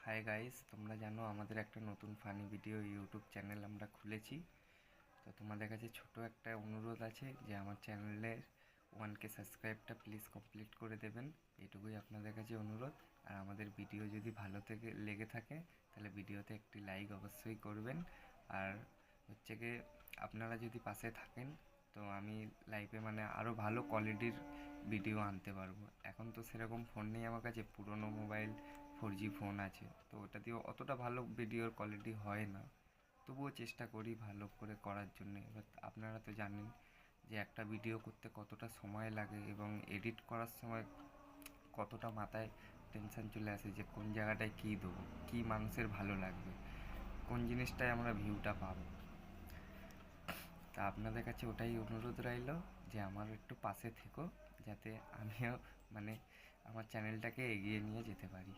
Hi guys, তোমরা জানো আমাদের একটা নতুন ফানি ভিডিও ইউটিউব চ্যানেল আমরা খুলেছি। তো তোমাদের কাছে ছোট একটা অনুরোধ আছে যে আমার চ্যানেলের 1K সাবস্ক্রাইবটা প্লিজ কমপ্লিট করে দেবেন। এটুকুই আপনাদের কাছে অনুরোধ। আর আমাদের ভিডিও যদি ভালো থেকে লেগে থাকে তাহলে ভিডিওতে একটি লাইক অবশ্যই করবেন। আর হচ্ছে গিয়ে আপনারা যদি পাশে থাকেন তো আমি লাইভে আরও ভালো কোয়ালিটির ভিডিও আনতে পারবো। এখন তো সেরকম ফোন নেই আমার কাছে, পুরনো মোবাইল 4G ফোন আছে, তো ওটা দিয়ে অতটা ভালো ভিডিওর কোয়ালিটি হয় না। তবুও চেষ্টা করি ভালো করে করার জন্যে। এবার আপনারা তো জানেন যে একটা ভিডিও করতে কতটা সময় লাগে এবং এডিট করার সময় কতটা মাথায় টেনশন চলে আসে যে কোন জায়গাটায় কী দেবো, কী মানুষের ভালো লাগবে, কোন জিনিসটায় আমরা ভিউটা পাবো। তা আপনাদের কাছে ওটাই অনুরোধ রইল যে আমার একটু পাশে থেকো, যাতে আমিও আমার চ্যানেলটাকে এগিয়ে নিয়ে যেতে পারি।